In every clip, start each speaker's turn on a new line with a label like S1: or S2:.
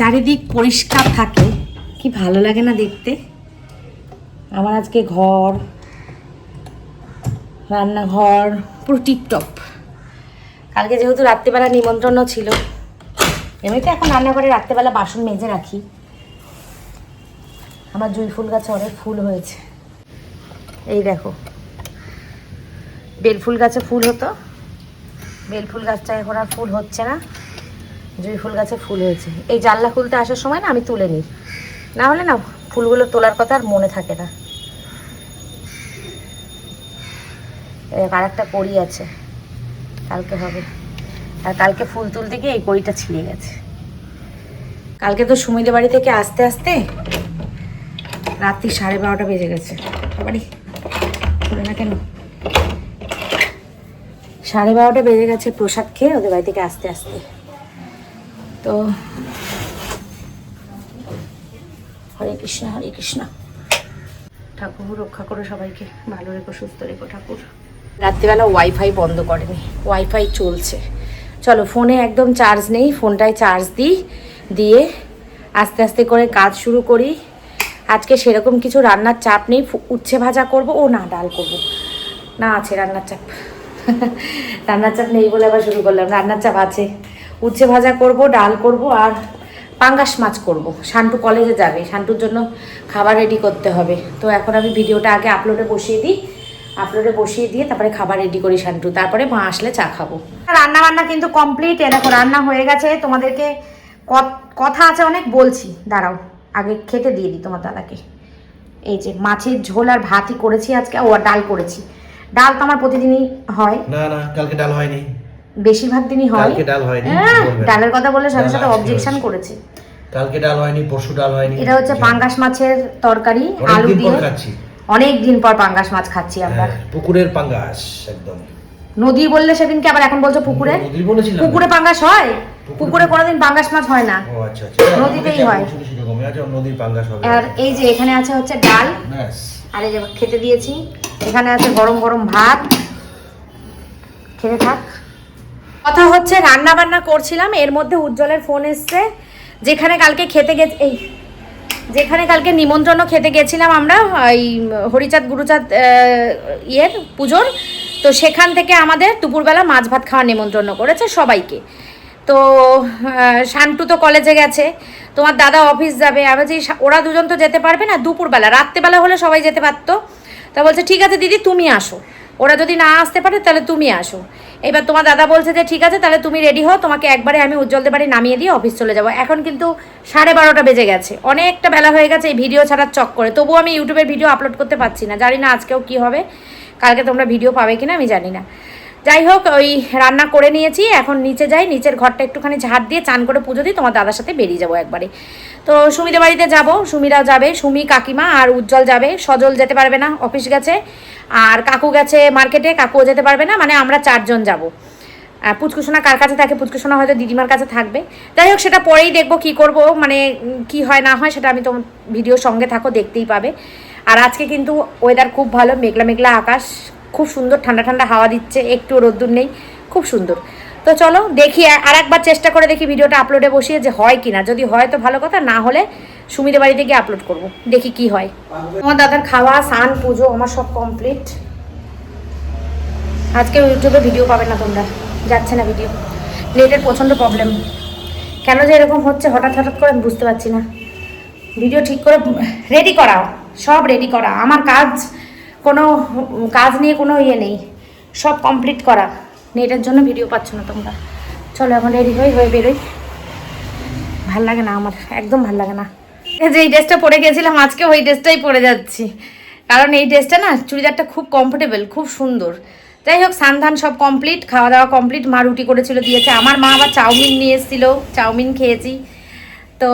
S1: চারিদিক পরিষ্কার থাকে কি ভালো লাগে না দেখতে। আমার আজকে ঘর, রান্নাঘর পুরো টিপটপ। কালকে যেহেতু রাত্রিবেলা নিমন্ত্রণও ছিল, এমনিতে এখন রান্নাঘরে রাত্রিবেলা বাসন মেজে রাখি। আমার জুঁই ফুল গাছে অনেক ফুল হয়েছে, এই দেখো। বেলফুল গাছে ফুল হতো, বেলফুল গাছটা এখন আর ফুল হচ্ছে না, জুঁই ফুল গাছে ফুল হয়েছে। এই জানলা খুলতে আসার সময় না আমি তুলে নিই, না হলে না ফুলগুলো তোলার কথা আর মনে থাকে না। আর একটা কড়ি আছে, কালকে হবে। আর কালকে ফুল তুলতে গিয়ে এই কড়িটা ছিঁড়ে গেছে। কালকে তো সুমিদের বাড়ি থেকে আসতে আসতে রাত্রি 12:30 বেজে গেছে। বাড়ি খুলে না কেন? 12:30 বেজে গেছে প্রসাদ খেয়ে ওদের বাড়ি থেকে আসতে আসতে। তো হরে কৃষ্ণ হরে কৃষ্ণ। ঠাকুর রক্ষা করো সবাইকে, ভালো রেখো, সুস্থ রেখো ঠাকুর। রাত্রিবেলা ওয়াইফাই বন্ধ করেনি, ওয়াইফাই চলছে। চলো, ফোনে একদম চার্জ নেই, ফোনটায় চার্জ দিই, দিয়ে আস্তে আস্তে করে কাজ শুরু করি। আজকে সেরকম কিছু রান্নার চাপ নেই, উচ্ছে ভাজা করব, ও না ডাল করব না, আছে রান্নার চাপ। রান্নার চাপ নেই বলে আবার শুরু করলাম, রান্নার চাপ আছে। উচ্ছে ভাজা করব, ডাল করব, আর পাঙ্গাস মাছ করব। শান্টু কলেজে যাবে, শান্টুর জন্য খাবার রেডি করতে হবে। তো এখন আমি ভিডিওটা আগে আপলোডে বসিয়ে দিই, আপলোডে বসিয়ে দিয়ে তারপরে খাবার রেডি করি শান্টু, তারপরে মা আসলে চা খাবো। রান্না বান্না কিন্তু কমপ্লিট। দেখো রান্না হয়ে গেছে। তোমাদেরকে কথা আছে অনেক, বলছি, দাঁড়াও আগে খেতে দিয়ে দিই তোমার দাদাকে। এই যে মাছের ঝোল আর ভাতই করেছি আজকে, ও ডাল করেছি। ডাল তো আমার প্রতিদিনই হয়।
S2: না না, কালকে ডাল হয়নি,
S1: বেশিরভাগ দিনই হয়।
S2: কালকে ডাল হয়নি।
S1: ডালের কথা বললে সাথে সাথে অবজেকশন করেছে।
S2: কালকে ডাল হয়নি, পরশু ডাল হয়নি।
S1: এটা হচ্ছে পাঙ্গাস মাছের তরকারি, আলু দিয়ে। অনেক দিন পর পাঙ্গাস মাছ খাচ্ছি আমরা।
S2: পুকুরের পাঙ্গাস একদম।
S1: নদী বললে সেদিনকে, আবার এখন বলছো পুকুরে। পুকুরে পাঙ্গাস হয়? পুকুরে কোনোদিন পাঙ্গাস মাছ হয় না,
S2: ও আচ্ছা আচ্ছা,
S1: নদীতেই হয়।
S2: নদীর পাঙ্গাস হবে।
S1: আর এই যে এখানে আছে হচ্ছে ডাল, আর এই যে খেতে দিয়েছি। এখানে আছে গরম গরম ভাত, খেতে থাক। কথা হচ্ছে রান্না বান্না করছিলাম, এর মধ্যে উজ্জ্বলের ফোন এসছে। যেখানে কালকে খেতে গেছে, এই যেখানে কালকে নিমন্ত্রণও খেতে গেছিলাম আমরা, এই হরিচাঁদ গুরুচাঁদ ইয়ের পুজোর, তো সেখান থেকে আমাদের দুপুরবেলা মাছ ভাত খাওয়ার নিমন্ত্রণ করেছে সবাইকে। তো শান্টু তো কলেজে গেছে, তোমার দাদা অফিস যাবে। আবার যে ওরা দুজন তো যেতে পারবে না, দুপুরবেলা, রাত্রেবেলা হলে সবাই যেতে পারতো। তা বলছে ঠিক আছে দিদি তুমি আসো, ওরা যদি না আসতে পারে তাহলে তুমি আসো। এবার তোমার দাদা বলছে যে ঠিক আছে তাহলে তুমি রেডি হও, তোমাকে একবারে আমি উজ্জ্বলদের বাড়ি নামিয়ে দিয়ে অফিস চলে যাবো। এখন কিন্তু 12:30 বেজে গেছে, অনেকটা বেলা হয়ে গেছে এই ভিডিও ছাড়ার চক্করে। তবুও আমি ইউটিউবের ভিডিও আপলোড করতে পারছি না, জানি না আজকেও কি হবে, কালকে তোমরা ভিডিও পাবে কিনা আমি জানি না। যাই হোক, ওই রান্না করে নিয়েছি, এখন নিচে যাই, নিচের ঘরটা একটুখানি ঝাড় দিয়ে চান করে পুজো দিই, তোমার দাদার সাথে বেরিয়ে যাবো একবারে। তো সুমিদের বাড়িতে যাব, সুমিরাও যাবে, সুমি কাকিমা আর উজ্জ্বল যাবে। সজল যেতে পারবে না, অফিস গেছে। আর কাকু গেছে মার্কেটে, কাকুও যেতে পারবে না, মানে আমরা 4 জন যাবো। পুচকুসোনা কার কাছে থাকে, পুচকুসোনা হয়তো দিদিমার কাছে থাকবে। যাই হোক, সেটা পরেই দেখবো কি করব, মানে কি হয় না হয় সেটা আমি তোমার ভিডিওর সঙ্গে থাকো, দেখতেই পাবে। আর আজকে কিন্তু ওয়েদার খুব ভালো, মেঘলা মেঘলা আকাশ, খুব সুন্দর ঠান্ডা ঠান্ডা হাওয়া দিচ্ছে, একটু রোদ্দুর নেই, খুব সুন্দর। তো চলো দেখি, আর একবার চেষ্টা করে দেখি ভিডিওটা আপলোডে বসিয়ে যে হয় কি না। যদি হয় তো ভালো কথা, না হলে সুমিদের বাড়িতে গিয়ে আপলোড করব, দেখি কি হয়। আমার দাদার খাওয়া, স্নান, পুজো আমার সব কমপ্লিট। আজকে ইউটিউবে ভিডিও পাবে না তোমরা, যাচ্ছে না ভিডিও, নেটের প্রচণ্ড প্রবলেম। কেন যে এরকম হচ্ছে হঠাৎ হঠাৎ করে আমি বুঝতে পারছি না। ভিডিও ঠিক করে রেডি করা, সব রেডি করা, আমার কাজ, কোনো কাজ নিয়ে কোনো ইয়ে নেই, সব কমপ্লিট করা, নেটের জন্য ভিডিও পাচ্ছ না তোমরা। চলো এখন রেডি হয়ে বেরোই। ভাল লাগে না আমার, একদম ভাল লাগে না। এই যে এই ড্রেসটা পরে গেছিলাম, আজকে ওই ড্রেসটাই পরে যাচ্ছি, কারণ এই ড্রেসটা না, চুড়িদারটা খুব কমফোর্টেবল, খুব সুন্দর। যাই হোক, স্নান সব কমপ্লিট, খাওয়া দাওয়া কমপ্লিট। মা রুটি করেছিল দিয়েছে, আমার মা আবার চাউমিন নিয়ে এসেছিলো, চাউমিন খেয়েছি। তো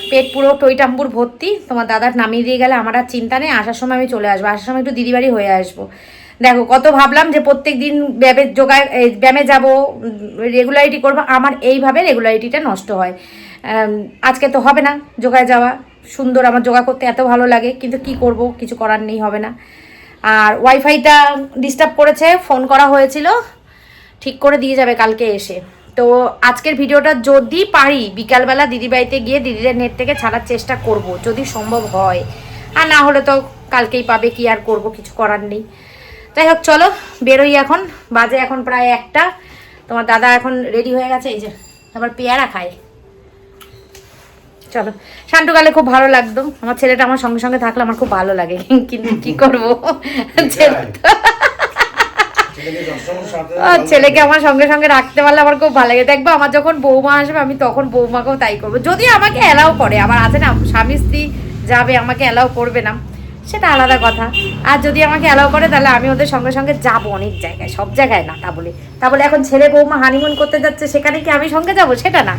S1: পেট পুরো টইটাম্বুর ভর্তি। তোমার দাদার নামিয়ে দিয়ে গেলে আমার আর চিন্তা নেই, আসার সময় আমি চলে আসবো, আসার সময় একটু দিদি বাড়ি হয়ে আসবো। দেখো কত ভাবলাম যে প্রত্যেক দিন ব্যায়ামে যাবো, রেগুলারিটি করবো, আমার এইভাবে রেগুলারিটিটা নষ্ট হয়। আজকে তো হবে না যোগায় যাওয়া, সুন্দর, আমার যোগা করতে এত ভালো লাগে, কিন্তু কি করব, কিছু করার নেই, হবে না। আর ওয়াইফাইটা ডিস্টার্ব করেছে, ফোন করা হয়েছিল, ঠিক করে দিয়ে যাবে কালকে এসে। তো আজকের ভিডিওটা যদি পারি বিকালবেলা দিদি বাড়িতে গিয়ে দিদিদের নেট থেকে ছাড়ার চেষ্টা করব, যদি সম্ভব হয়। আর না হলে তো কালকেই পাবে, কি আর করব, কিছু করার নেই। যাই হোক চলো বেরোই এখন, বাজে এখন প্রায় 1টা। তোমার দাদা এখন রেডি হয়ে গেছে, এই যে আবার পেয়ারা খায়। চলো, শান্টু গেলে খুব ভালো লাগতো, আমার ছেলেটা আমার সঙ্গে সঙ্গে থাকলে আমার খুব ভালো লাগে, কিন্তু কি করবো ছেলেকে আমার সঙ্গে সঙ্গে রাখতে পারলে আমার খুব ভালো লাগে। দেখবো আমার যখন বৌমা আসবে আমি তখন বৌমাকেও তাই করবো, যদি আমাকে অ্যালাউ করে। আবার আছে না স্বামী স্ত্রী যাবে, আমাকে অ্যালাউ করবে না, সেটা আলাদা কথা। আর যদি আমাকে অ্যালাউ করে তাহলে আমি ওদের সঙ্গে সঙ্গে যাবো অনেক জায়গায়, সব জায়গায় না। তা বলে এখন ছেলে বৌমা হানিমুন করতে যাচ্ছে সেখানে কি আমি সঙ্গে যাব, সেটা না।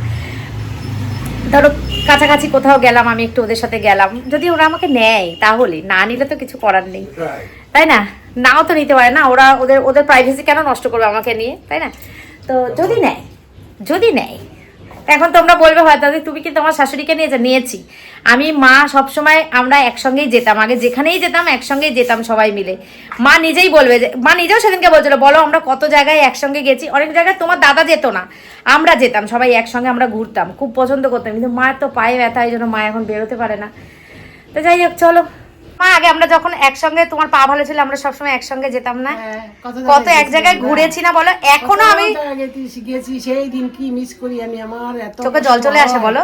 S1: ধরো কাছাকাছি কোথাও গেলাম, আমি একটু ওদের সাথে গেলাম, যদি ওরা আমাকে নেয় তাহলে, না নিলে তো কিছু করার নেই, তাই না? নাও তো নিতে পারে না, ওরা ওদের প্রাইভেসি কেন নষ্ট করবে আমাকে নিয়ে, তাই না? তো যদি নেয় এখন তোমরা বলবে হয়তো তুমি কি তোমার শাশুড়িকে নিয়েছি। আমি মা সবসময় আমরা একসঙ্গেই যেতাম, আগে যেখানেই যেতাম একসঙ্গেই যেতাম সবাই মিলে। মা নিজেই বলবে, যে মা নিজেও সেদিনকে বলছিল, বলো আমরা কত জায়গায় একসঙ্গে গেছি। অনেক জায়গায় তোমার দাদা যেত না, আমরা যেতাম সবাই একসঙ্গে, আমরা ঘুরতাম, খুব পছন্দ করতাম। কিন্তু মায়ের তো পায়ে ব্যথা, এই জন্য মা এখন বেরোতে পারে না। তো যাই হোক চলো, মা আগে আমরা যখন একসঙ্গে, তোমার পা ভালো ছিল, আমরা সবসময় একসঙ্গে যেতাম না, কত এক জায়গায় ঘুরেছি না বলো। এখনো আমি
S3: গেছি, সেই দিন কি মিস করি আমি, আমার এত
S1: চোখে জল চলে আসে বলো।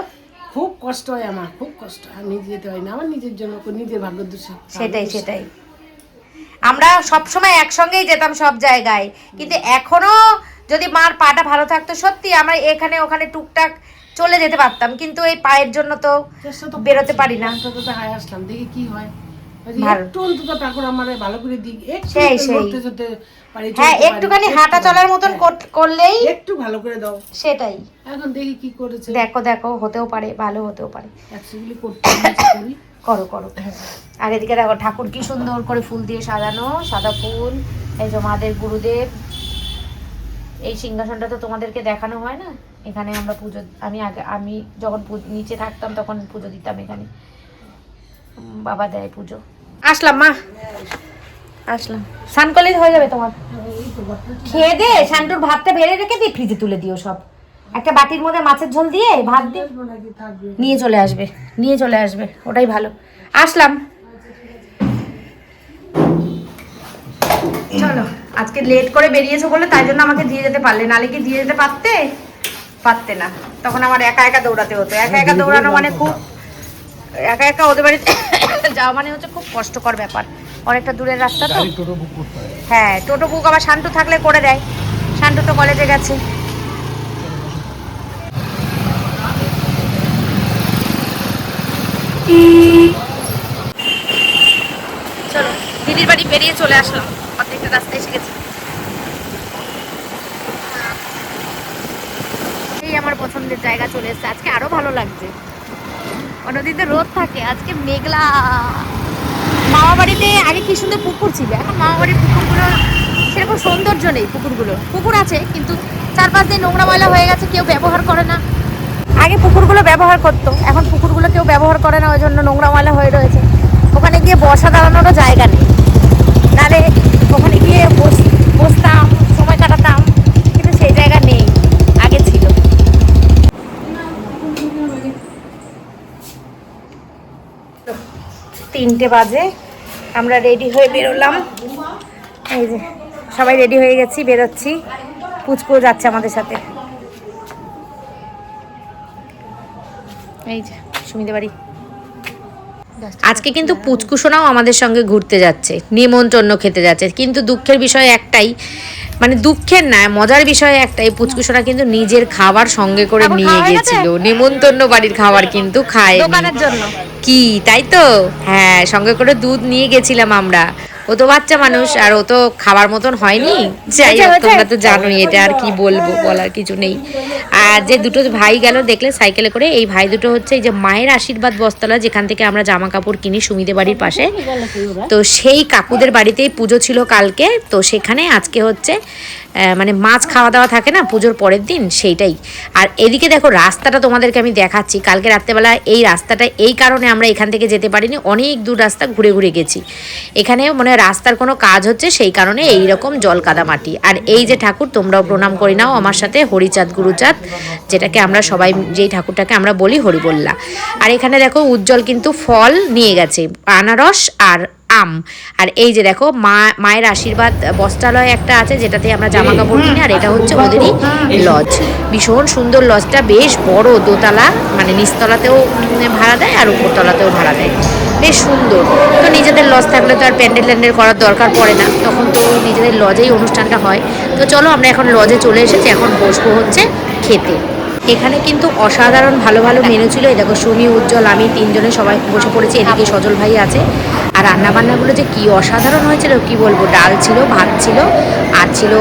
S3: খুব কষ্ট হয় আমার, খুব কষ্ট। আমি যেতে হয় না, আমার নিজের জন্য, নিজের ভাগ্য দোষে।
S1: সেটাই আমরা সবসময় একসঙ্গেই যেতাম সব জায়গায়। কিন্তু এখনো যদি মার পাটা ভালো থাকতো, সত্যি আমরা এখানে ওখানে টুকটাক চলে যেতে পারতাম, কিন্তু এই পায়ের জন্য তো বেরোতে পারি না।
S3: আসলাম দেখি কি হয়,
S1: ভালো।
S3: একটু অন্তত ঠাকুর আমার ভালো করে দিক,
S1: সেই হ্যাঁ, একটুখানি হাঁটা চলার মতন করলেই
S3: একটু ভালো করে দাও।
S1: সেটাই
S3: এখন দেখি কি করেছে,
S1: দেখো হতেও পারে, ভালো হতেও পারে।
S3: অ্যাকচুয়ালি করি
S1: করো। আর এদিকে দেখো ঠাকুর কি সুন্দর করে ফুল দিয়ে সাজানো, সাদা ফুল। এই যে মাদের গুরুদেব, এই সিংহাসনটা তো তোমাদেরকে দেখানো হয় না, এখানে আমরা পুজো, আমি যখন নিচে থাকতাম তখন পুজো দিতাম এখানে, বাবা দেয় পুজো। আসলাম মা, আসলাম। স্নান করলেই হয়ে যাবে তোমার, খেয়ে দে শান্টুর ভাতটা বেড়ে রেখে দিয়ে ফ্রিজে তুলে দিও সব। একটা বাটির মধ্যে মাছের ঝোল দিয়ে ভাত দিয়ে নিয়ে চলে আসবে, ওটাই ভালো। আসলাম, চলো। আজকে লেট করে বেরিয়েছো বলে তাই জন্য আমাকে দিয়ে যেতে পারলে, নালে কি দিয়ে যেতে পারতে না। তখন আমার একা দৌড়াতে হতো, একা দৌড়ানো মানে খুব, একা ওদের বাড়িতে যাওয়া মানে হচ্ছে খুব কষ্টকর ব্যাপার, অনেকটা দূরের রাস্তা তো। হ্যাঁ, টোটো বুক আবার শান্টু থাকলে করে দেয়, শান্টু তো কলেজে গেছে। চলো, দিদির বাড়ি বেরিয়ে চলে আসলাম, অর্ধেকটা রাস্তায় এসে গেছি। এই আমার পছন্দের জায়গা চলে এসেছে, আজকে আরো ভালো লাগছে। অন্যদিন তো রোদ থাকে, আজকে মেঘলা। মামা বাড়িতে আগে কি সুন্দর পুকুর ছিল, এখন মামা বাড়ির পুকুরগুলো সেরকম সৌন্দর্য নেই। পুকুর আছে কিন্তু 4-5 দিন নোংরা ময়লা হয়ে গেছে, কেউ ব্যবহার করে না। আগে পুকুরগুলো ব্যবহার করতো, এখন পুকুরগুলো কেউ ব্যবহার করে না, ওই জন্য নোংরা ময়লা হয়ে রয়েছে। ওখানে গিয়ে বসা দাঁড়ানোরও জায়গা নেই, নাহলে ওখানে গিয়ে বসতাম, সময় কাটাতাম, কিন্তু সেই জায়গা নেই, আগে ছিল। 3টে বাজে, আমরা রেডি হয়ে বেরোলাম। এই যে সবাই রেডি হয়ে গেছি, বেরোচ্ছি। পুচকু যাচ্ছে আমাদের সাথে, এই যে সুমিদের বাড়ি। আজকে কিন্তু পুচকুসোনাও আমাদের সঙ্গে ঘুরতে যাচ্ছে, নিমন্ত্রণ খেতে যাচ্ছে। কিন্তু দুঃখের বিষয় একটাই, মানে দুঃখের না, মজার বিষয় একটাই, পুচকুসোনা কিন্তু নিজের খাবার সঙ্গে করে নিয়ে গেছিল, নিমন্ত্রণ বাড়ির খাবার কিন্তু খায় দোকানের জন্য। কি তাই তো? হ্যাঁ, সঙ্গে করে দুধ নিয়ে গেছিলাম আমরা। ও তো বাচ্চা মানুষ, আর ও তো খাবার মতন হয়নি। যাই হোক, তোমরা তো জানোই, এটা আর কি বলবো, বলার কিছু নেই। আর যে দুটো ভাই গেল দেখলে সাইকেলে করে, এই ভাই দুটো হচ্ছে এই যে মায়ের আশীর্বাদ বস্ত্রালয়, যেখান থেকে আমরা জামা কাপড় কিনি সুমিদের বাড়ির পাশে। তো সেই কাকুদের বাড়িতেই পুজো ছিল কালকে, তো সেখানে আজকে হচ্ছে মানে মাছ খাওয়া দাওয়া থাকে না পুজোর পরের দিন, সেইটাই। আর এদিকে দেখো রাস্তাটা তোমাদেরকে আমি দেখাচ্ছি। কালকে রাত্রেবেলা এই রাস্তাটা এই কারণে আমরা এখান থেকে যেতে পারিনি, অনেক দূর রাস্তা ঘুরে ঘুরে গেছি। এখানে মানে রাস্তার কোনো কাজ হচ্ছে, সেই কারণে এই রকম জল কাদা মাটি। আর এই যে ঠাকুর, তোমরাও প্রণাম করে নাও আমার সাথে, হরিচাঁদ গুরুচাঁদ, যেটাকে আমরা সবাই, যেই ঠাকুরটাকে আমরা বলি হরিবল্লা। আর এখানে দেখো উজ্জ্বল কিন্তু ফল নিয়ে গেছে, আনারস আর আম। আর এই যে দেখো মায়ের আশীর্বাদ বস্ত্রালয় একটা আছে, যেটাতে আমরা জামা কাপড় কিনি। আর এটা হচ্ছে ওদেরই লজ, ভীষণ সুন্দর লজটা, বেশ বড়, দোতলা, মানে নিচতলাতেও ভাড়া দেয় আর উপরতলাতেও ভাড়া দেয়, বেশ সুন্দর। তো নিজেদের লজ থাকলে তো আর প্যান্ডেল ট্যান্ডেল করার দরকার পড়ে না, তখন তো নিজেদের লজেই অনুষ্ঠানটা হয়। তো চলো আমরা এখন লজে চলে এসেছি, এখন বসবো হচ্ছে খেতে। এখানে কিন্তু অসাধারণ ভালো ভালো মেনু ছিল। এই দেখো সুমি, উজ্জ্বল, আমি তিনজনে সবাই বসে পড়েছি, এদিকে সজল ভাই আছে। আর রান্নাবান্নাগুলো যে কি অসাধারণ হয়েছিল কি বলবো, ডাল ছিল, ভাত ছিল, আর ছিল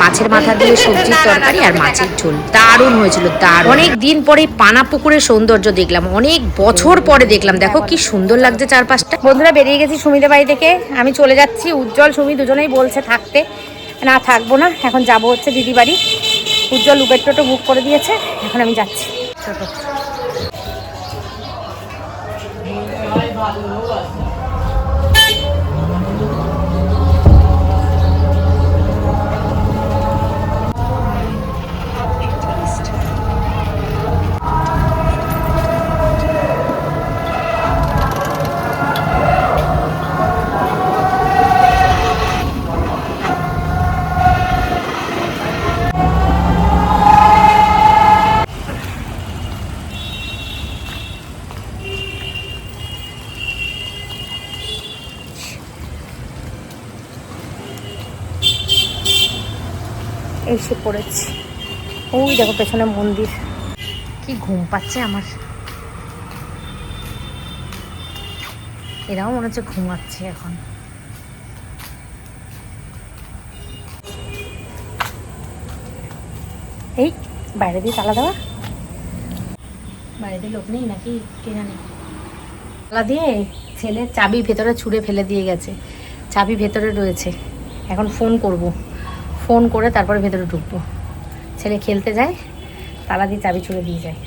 S1: মাছের মাথা দিয়ে সবজির তরকারি আর মাছের ঝোল, দারুণ হয়েছিল, দারুণ। অনেক দিন পরে পানা পুকুরের সৌন্দর্য দেখলাম, অনেক বছর পরে দেখলাম, দেখো কি সুন্দর লাগছে চারপাশটা। বন্ধুরা বেরিয়ে গেছি সুমিদের বাড়ি থেকে, আমি চলে যাচ্ছি। উজ্জ্বল সুমি দুজনেই বলছে থাকতে, না থাকবো না, এখন যাবো হচ্ছে দিদি বাড়ি। উজ্জ্বল উবের টোটো বুক করে দিয়েছে, এখন আমি যাচ্ছি। এসে পড়েছি, ওই দেখো পেছনে মন্দির। কি ঘুম পাচ্ছে আমার, এরাও মনে হচ্ছে ঘুমাচ্ছে এখন। এই বাইরে দিয়ে তালা দেওয়া, বাইরে লোক নেই নাকি কে জানে। তালা দিয়ে ছেলে চাবি ভেতরে ছুঁড়ে ফেলে দিয়ে গেছে, চাবি ভেতরে রয়েছে। এখন ফোন করব, ফোন করে তারপরে ভেতরে ঢুকবো। ছেলে খেলতে যায়, তালা দিয়ে চাবি ছুঁড়ে দিয়ে যায়।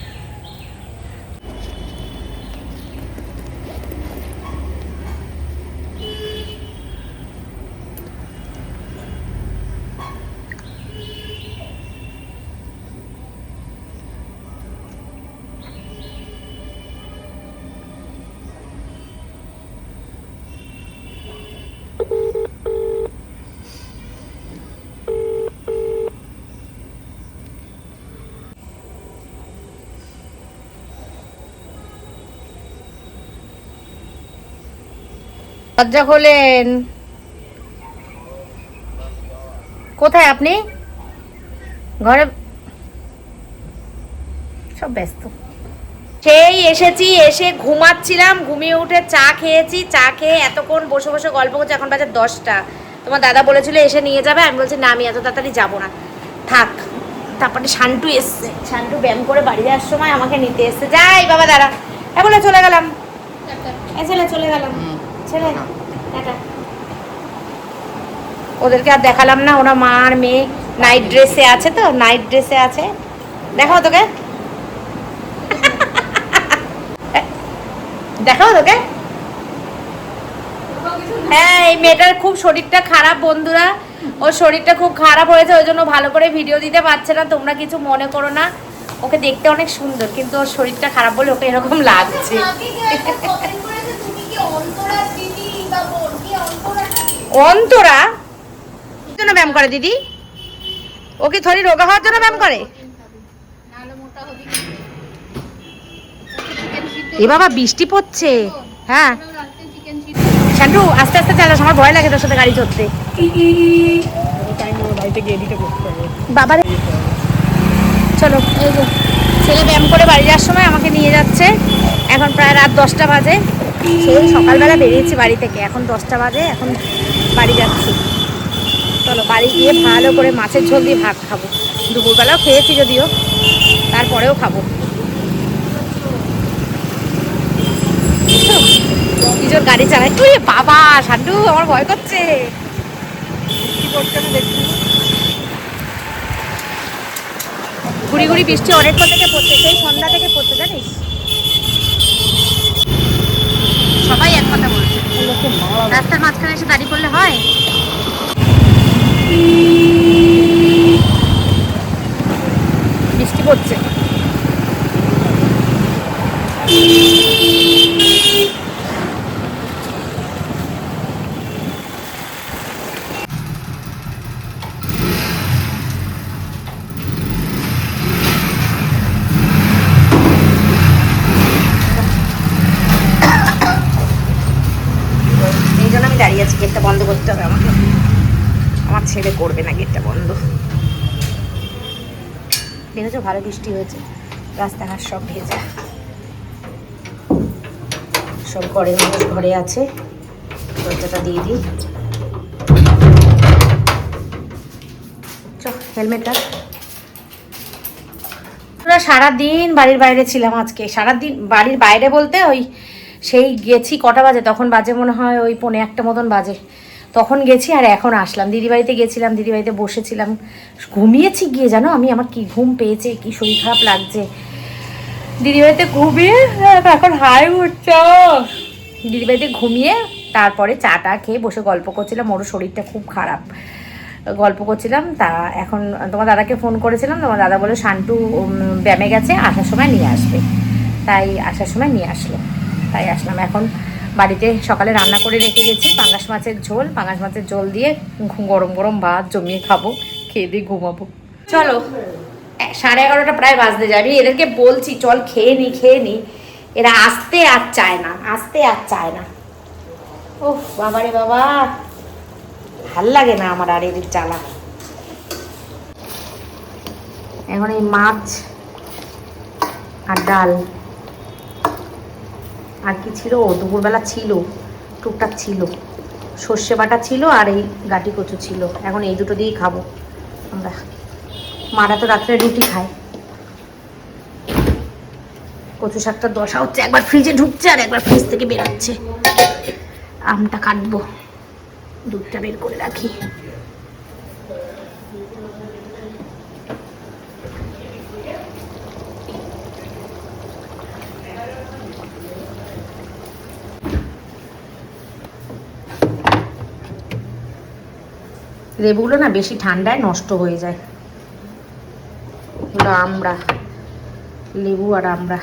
S1: দরজা খোলেন। কোথায় আপনি? ঘরে, সব ব্যস্ত। সেই এসেছি, এসে ঘুমাচ্ছিলাম, ঘুমিয়ে উঠে চা খেয়েছি, চা খেয়ে এতক্ষণ বসে বসে গল্প করছি। এখন বাজে 10টা। তোমার দাদা বলেছিল এসে নিয়ে যাবে, আমি বলছি না আমি এত তাড়াতাড়ি যাবো না, থাক। তারপরে শান্টু এসছে, শান্টু ব্যায়াম করে বাড়ি যাওয়ার সময় আমাকে নিতে এসছে। যাই বাবা দাঁড়া, বলে চলে গেলাম, ছেলে চলে গেলাম, ছেলে টাটা। ওদেরকে আর দেখালাম না, ওরা মা আর মেয়ে নাইট ড্রেসে আছে, তো নাইট ড্রেসে আছে। দেখাও তোকে, দেখাও তোকে। হ্যাঁ, এই মেয়েটার খুব শরীরটা খারাপ বন্ধুরা, ওর শরীরটা খুব খারাপ হয়েছে, ওই জন্য ভালো করে ভিডিও দিতে পারছে না, তোমরা কিছু মনে করো না। ওকে দেখতে অনেক সুন্দর, কিন্তু ওর শরীরটা খারাপ বলে ওকে এরকম লাগছে। অন্তরা জন্য ব্যায়াম করে দিদি, ও কি থরি রোগা হওয়ার জন্য ব্যায়াম করে? এ বাবা বৃষ্টি পড়ছে। হ্যাঁ শান্টু আস্তে আস্তে চালাস, আমার ভয় লাগে তোর সাথে গাড়ি চড়তে। বাবারে চলো, এই যে ছেলে ব্যায়াম করে বাড়ি যাওয়ার সময় আমাকে নিয়ে যাচ্ছে। এখন প্রায় রাত 10টা বাজে, সেই সকালবেলা বেরিয়েছি বাড়ি থেকে, এখন 10টা বাজে, এখন বাড়ি যাচ্ছি। চলো বাড়ি গিয়ে ভালো করে মাছের ঝোল দিয়ে ভাত খাবো। দুপুরবেলাও খেয়েছি যদিও, তারপরেও খাবো। কি জোর গাড়ি চালাই তুই বাবা, শান্টু আমার ভয় করছে। কি করছে না দেখছি। ঘুরি ঘুরি বৃষ্টি অনেকক্ষণ থেকে পড়ছে, সেই সন্ধ্যা থেকে পড়ছে জানিস। সবাই এক কথা বলছে, রাস্তার মাঝখানে এসে দাঁড়িয়ে পড়লে হয়। বৃষ্টি পড়ছে। এই জন্য আমি দাঁড়িয়ে আছি, গেটটা বন্ধ করতে হবে আমাকে, আমার ছেলে করবে না গেটটা বন্ধ। দেখেছো ভালো বৃষ্টি হয়েছে, রাস্তাঘাট সব ভেজা, সব ঘরের মানুষ ঘরে আছে। দরজাটা দিয়ে দিই, হেলমেটটা। আমরা সারাদিন বাড়ির বাইরে ছিলাম আজকে, সারাদিন বাড়ির বাইরে বলতে ওই সেই গেছি কটা বাজে, তখন বাজে মনে হয় ওই 1:45 মতন বাজে, তখন গেছি আর এখন আসলাম। দিদিবাড়িতে গেছিলাম, দিদিবাড়িতে বসেছিলাম, ঘুমিয়েছি গিয়ে, জানো আমি, আমার কি ঘুম পেয়েছে, কি শরীর খারাপ লাগছে। দিদিবাড়িতে ঘুমিয়ে এখন হাই উঠছে, দিদিবাড়িতে ঘুমিয়ে তারপরে চাটা খেয়ে বসে গল্প করছিলাম। ওর শরীরটা খুব খারাপ, গল্প করছিলাম। তা এখন তোমার দাদাকে ফোন করেছিলাম, তোমার দাদা বলে শান্টু ব্যায়ামে গেছে, আসার সময় নিয়ে আসবে, তাই আসার সময় নিয়ে আসলো, তাই আসলাম। এখন বাড়িতে সকালে রান্না করে রেখে গেছি পাঙ্গাস মাছের ঝোল, পাঙ্গাস মাছের ঝোল দিয়ে গরম গরম ভাত জমিয়ে খাবো, খেয়ে দিয়ে ঘুমাবো। চলো 11:30 প্রায় বাজতে যাবি, এদেরকে বলছি চল খেয়ে নি খেয়ে নি, এরা আসতে আর চায় না, আসতে আর চায় না। ওহ বাবারে বাবা, ভাল লাগে না আমার আর এদের জ্বালা। এখন এই মাছ আর ডাল, আর কি ছিল, দুপুরবেলা ছিল টুকটাক ছিল, সর্ষে বাটা ছিল আর এই গাটি কচু ছিল, এখন এই দুটো দিয়েই খাবো আমরা। মারা তো রাত্রে রুটি খায়। কচু শাকটা দশা হচ্ছে, একবার ফ্রিজে ঢুকছে আর একবার ফ্রিজ থেকে বেরোচ্ছে। আমটা কাটবো, দুধটা বের করে রাখি। লেবুগুলো না বেশি ঠান্ডায় নষ্ট হয়ে যায়, এগুলো আমড়া, লেবু আর আমড়া।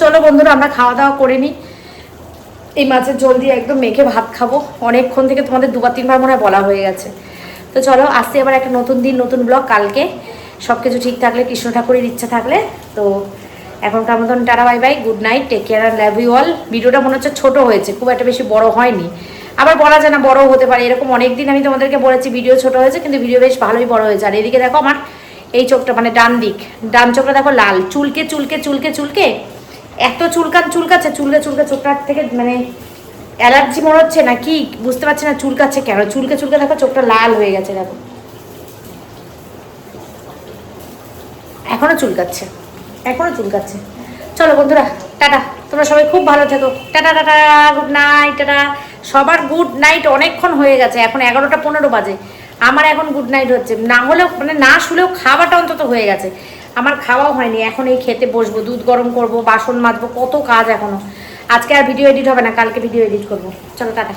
S1: চলো বন্ধুরা, আমরা খাওয়া দাওয়া করে নিই। এই মাছের ঝোল দিয়ে একদম মেখে ভাত খাবো, অনেকক্ষণ থেকে তোমাদের 2-3 বার মনে হয় বলা হয়ে গেছে। তো চলো, আসতে এবার একটা নতুন দিন, নতুন ব্লগ কালকে, সব কিছু ঠিক থাকলে, কৃষ্ণ ঠাকুরের ইচ্ছা থাকলে। তো এখনকার মতন tata, bye bye, good night, take care আর লাভ ইউ অল। ভিডিওটা মনে হচ্ছে ছোটো হয়েছে, খুব একটা বেশি বড় হয়নি, আবার বলা যায় না বড় হতে পারে, এরকম অনেকদিন আমি তোমাদেরকে বলেছি ভিডিও ছোট হয়েছে, কিন্তু ভিডিও বেশ ভালোই বড় হয়েছে। আর এদিকে দেখো আমার এই চোখটা, মানে ডান চোখটা দেখো লাল, চুলকে চুলকে চুলকে চুলকে এত চুলকাচ্ছে, চুলকে চুলকে চোখটার থেকে মানে অ্যালার্জি মনে হচ্ছে না কি বুঝতে পারছি না, চুলকাচ্ছে কেন, চুলকে চুলকে দেখো চোখটা লাল হয়ে গেছে, দেখো এখনো চুলকাচ্ছে। চলো বন্ধুরা, টাটা, তোমরা সবাই খুব ভালো থেকো, tata tata, good night, tata. সবার গুড নাইট, অনেকক্ষণ হয়ে গেছে, এখন 11:15 বাজে, আমার এখন গুড নাইট হচ্ছে, না হলেও মানে না শুলেও খাওয়াটা অন্তত হয়ে গেছে, আমার খাওয়াও হয়নি। এখন এই খেতে বসবো, দুধ গরম করবো, বাসন মাজবো, কত কাজ এখনো। আজকে আর ভিডিও এডিট হবে না, কালকে ভিডিও এডিট করবো। চলো টাটা।